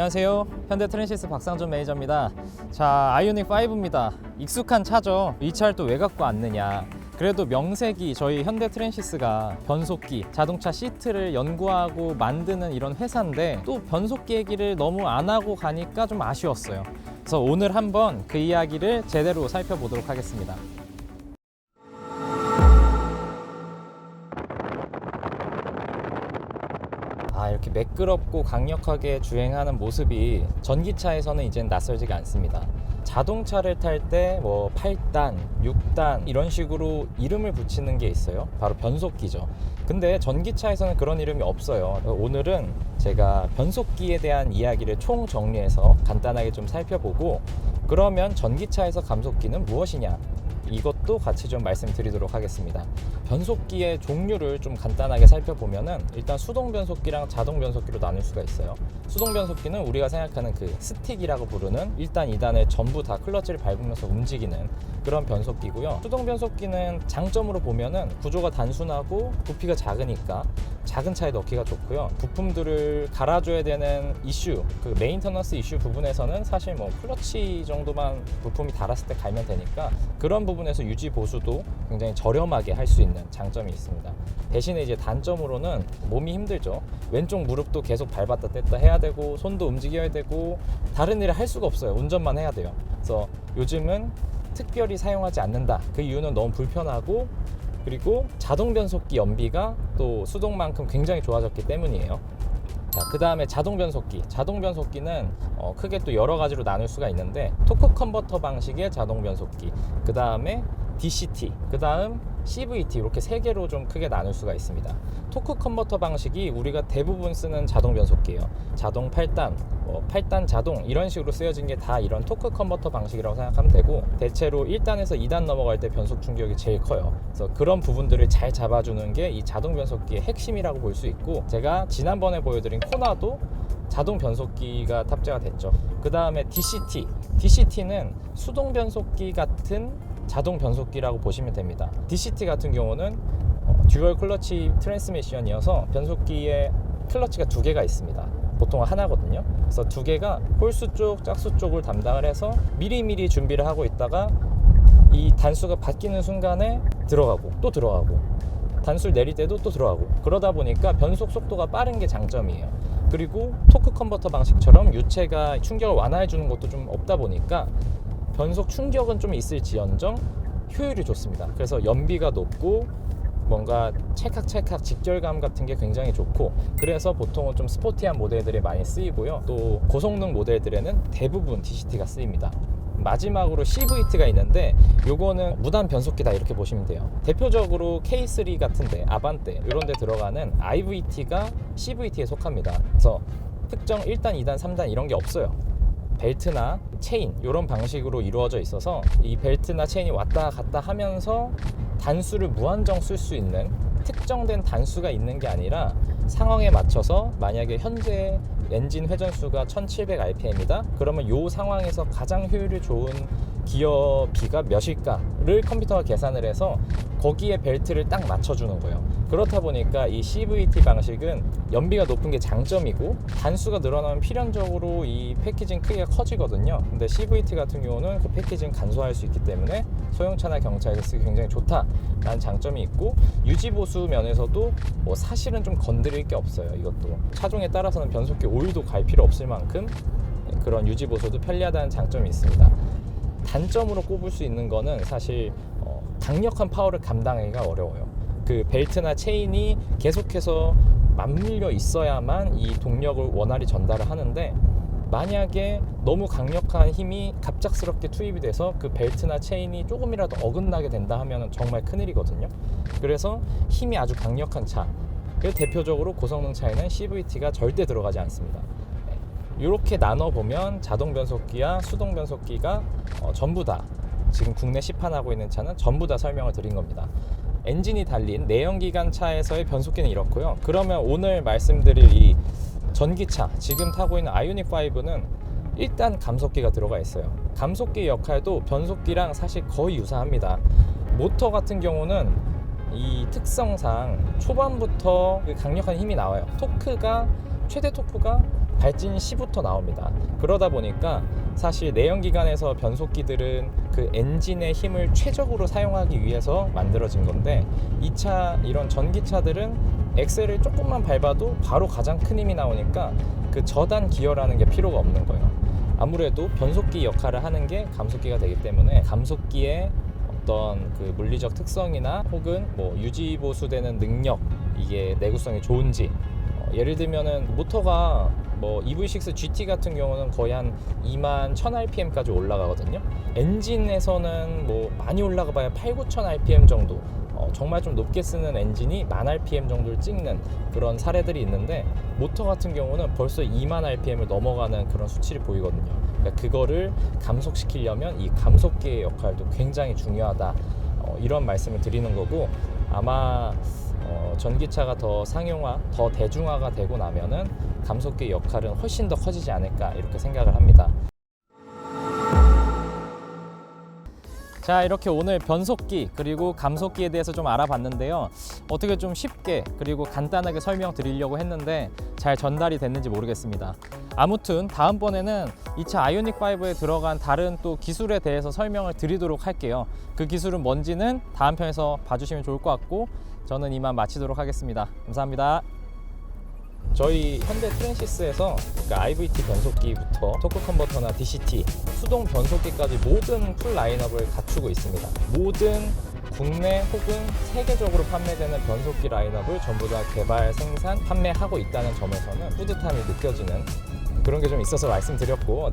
안녕하세요. 현대 트랜시스 박상준 매니저입니다. 자, 아이오닉 5입니다. 익숙한 차죠. 이 차를 또 왜 갖고 왔느냐. 그래도 명색이 저희 현대 트랜시스가 변속기, 자동차 시트를 연구하고 만드는 이런 회사인데 또 변속기 얘기를 너무 안 하고 가니까 좀 아쉬웠어요. 그래서 오늘 한번 그 이야기를 제대로 살펴보도록 하겠습니다. 이렇게 매끄럽고 강력하게 주행하는 모습이 전기차에서는 이젠 낯설지가 않습니다. 자동차를 탈 때 뭐 8단, 6단 이런 식으로 이름을 붙이는 게 있어요. 바로 변속기죠. 근데 전기차에서는 그런 이름이 없어요. 오늘은 제가 변속기에 대한 이야기를 총 정리해서 간단하게 좀 살펴보고, 그러면 전기차에서 감속기는 무엇이냐, 이것도 같이 좀 말씀드리도록 하겠습니다. 변속기의 종류를 좀 간단하게 살펴보면은 일단 수동 변속기랑 자동 변속기로 나눌 수가 있어요. 수동 변속기는 우리가 생각하는 그 스틱이라고 부르는 1단, 2단을 전부 다 클러치를 밟으면서 움직이는 그런 변속기고요. 수동 변속기는 장점으로 보면은 구조가 단순하고 부피가 작으니까 작은 차에 넣기가 좋고요. 부품들을 갈아줘야 되는 이슈, 그 메인터넌스 이슈 부분에서는 사실 뭐 클러치 정도만 부품이 닳았을 때 갈면 되니까 그런 부분에서 유지 보수도 굉장히 저렴하게 할 수 있는 장점이 있습니다. 대신에 이제 단점으로는 몸이 힘들죠. 왼쪽 무릎도 계속 밟았다 뗐다 해야 되고 손도 움직여야 되고 다른 일을 할 수가 없어요. 운전만 해야 돼요. 그래서 요즘은 특별히 사용하지 않는다. 그 이유는 너무 불편하고, 그리고 자동 변속기 연비가 또 수동만큼 굉장히 좋아졌기 때문이에요. 자, 그 다음에 자동 변속기. 자동 변속기는 크게 또 여러 가지로 나눌 수가 있는데, 토크 컨버터 방식의 자동 변속기, 그 다음에 DCT, 그 다음 CVT, 이렇게 세 개로 좀 크게 나눌 수가 있습니다. 토크 컨버터 방식이 우리가 대부분 쓰는 자동 변속기예요. 자동 8단, 8단 자동 이런 식으로 쓰여진 게 다 이런 토크 컨버터 방식이라고 생각하면 되고, 대체로 1단에서 2단 넘어갈 때 변속 충격이 제일 커요. 그래서 그런 부분들을 잘 잡아주는 게 이 자동 변속기의 핵심이라고 볼 수 있고, 제가 지난번에 보여드린 코나도 자동 변속기가 탑재가 됐죠. 그 다음에 DCT는 수동 변속기 같은 자동 변속기라고 보시면 됩니다. DCT 같은 경우는 듀얼 클러치 트랜스미션이어서 변속기에 클러치가 두 개가 있습니다. 보통 하나거든요. 그래서 두 개가 홀수 쪽, 짝수 쪽을 담당을 해서 미리미리 준비를 하고 있다가 이 단수가 바뀌는 순간에 들어가고 또 들어가고, 단수를 내릴 때도 또 들어가고, 그러다 보니까 변속 속도가 빠른 게 장점이에요. 그리고 토크 컨버터 방식처럼 유체가 충격을 완화해 주는 것도 좀 없다 보니까 변속 충격은 좀 있을지언정 효율이 좋습니다. 그래서 연비가 높고 뭔가 찰칵찰칵 직결감 같은 게 굉장히 좋고, 그래서 보통은 좀 스포티한 모델들이 많이 쓰이고요. 또 고성능 모델들에는 대부분 DCT가 쓰입니다. 마지막으로 CVT가 있는데, 요거는 무단 변속기다 이렇게 보시면 돼요. 대표적으로 K3 같은데, 아반떼 이런 데 들어가는 IVT가 CVT에 속합니다. 그래서 특정 1단, 2단, 3단 이런 게 없어요. 벨트나 체인 이런 방식으로 이루어져 있어서 이 벨트나 체인이 왔다 갔다 하면서 단수를 무한정 쓸 수 있는, 특정된 단수가 있는 게 아니라 상황에 맞춰서, 만약에 현재 엔진 회전수가 1700rpm이다 그러면 이 상황에서 가장 효율이 좋은 기어 비가 몇일까를 컴퓨터가 계산을 해서 거기에 벨트를 딱 맞춰주는 거예요. 그렇다 보니까 이 CVT 방식은 연비가 높은 게 장점이고, 단수가 늘어나면 필연적으로 이 패키징 크기가 커지거든요. 근데 CVT 같은 경우는 그 패키징 간소화할 수 있기 때문에 소형차나 경차에서 쓰기 굉장히 좋다라는 장점이 있고, 유지보수 면에서도 뭐 사실은 좀 건드릴 게 없어요. 이것도 차종에 따라서는 변속기 오일도 갈 필요 없을 만큼 그런 유지보수도 편리하다는 장점이 있습니다. 단점으로 꼽을 수 있는 거는 사실 강력한 파워를 감당하기가 어려워요. 그 벨트나 체인이 계속해서 맞물려 있어야만 이 동력을 원활히 전달을 하는데, 만약에 너무 강력한 힘이 갑작스럽게 투입이 돼서 그 벨트나 체인이 조금이라도 어긋나게 된다 하면 정말 큰일이거든요. 그래서 힘이 아주 강력한 차, 그래서 대표적으로 고성능 차에는 CVT가 절대 들어가지 않습니다. 이렇게 나눠보면 자동 변속기와 수동 변속기가 전부 다, 지금 국내 시판하고 있는 차는 전부 다 설명을 드린 겁니다. 엔진이 달린 내연기관 차에서의 변속기는 이렇고요. 그러면 오늘 말씀드릴 이 전기차, 지금 타고 있는 아이오닉 5는 일단 감속기가 들어가 있어요. 감속기 역할도 변속기랑 사실 거의 유사합니다. 모터 같은 경우는 이 특성상 초반부터 강력한 힘이 나와요. 토크가, 최대 토크가 발진 시부터 나옵니다. 그러다 보니까 사실 내연기관에서 변속기들은 그 엔진의 힘을 최적으로 사용하기 위해서 만들어진 건데, 이 차 이런 전기차들은 엑셀을 조금만 밟아도 바로 가장 큰 힘이 나오니까 그 저단 기어라는 게 필요가 없는 거예요. 아무래도 변속기 역할을 하는 게 감속기가 되기 때문에 감속기의 어떤 그 물리적 특성이나 혹은 뭐 유지 보수되는 능력, 이게 내구성이 좋은지, 예를 들면은 모터가 뭐 EV6 GT 같은 경우는 거의 한 21,000rpm까지 올라가거든요. 엔진에서는 뭐 많이 올라가 봐야 8,9,000rpm 정도, 정말 좀 높게 쓰는 엔진이 10,000rpm 정도를 찍는 그런 사례들이 있는데, 모터 같은 경우는 벌써 20,000rpm을 넘어가는 그런 수치를 보이거든요. 그러니까 그거를 감속시키려면 이 감속기의 역할도 굉장히 중요하다, 이런 말씀을 드리는 거고, 아마 전기차가 더 상용화, 더 대중화가 되고 나면은 감속기의 역할은 훨씬 더 커지지 않을까, 이렇게 생각을 합니다. 자, 이렇게 오늘 변속기 그리고 감속기에 대해서 좀 알아봤는데요. 어떻게 좀 쉽게 그리고 간단하게 설명드리려고 했는데 잘 전달이 됐는지 모르겠습니다. 아무튼 다음번에는 이 차 아이오닉5에 들어간 다른 또 기술에 대해서 설명을 드리도록 할게요. 그 기술은 뭔지는 다음 편에서 봐주시면 좋을 것 같고, 저는 이만 마치도록 하겠습니다. 감사합니다. 저희 현대 트랜시스에서 그러니까 IVT 변속기부터 토크 컨버터나 DCT, 수동 변속기까지 모든 풀 라인업을 갖추고 있습니다. 모든 국내 혹은 세계적으로 판매되는 변속기 라인업을 전부 다 개발, 생산, 판매하고 있다는 점에서는 뿌듯함이 느껴지는 그런 게 좀 있어서 말씀드렸고,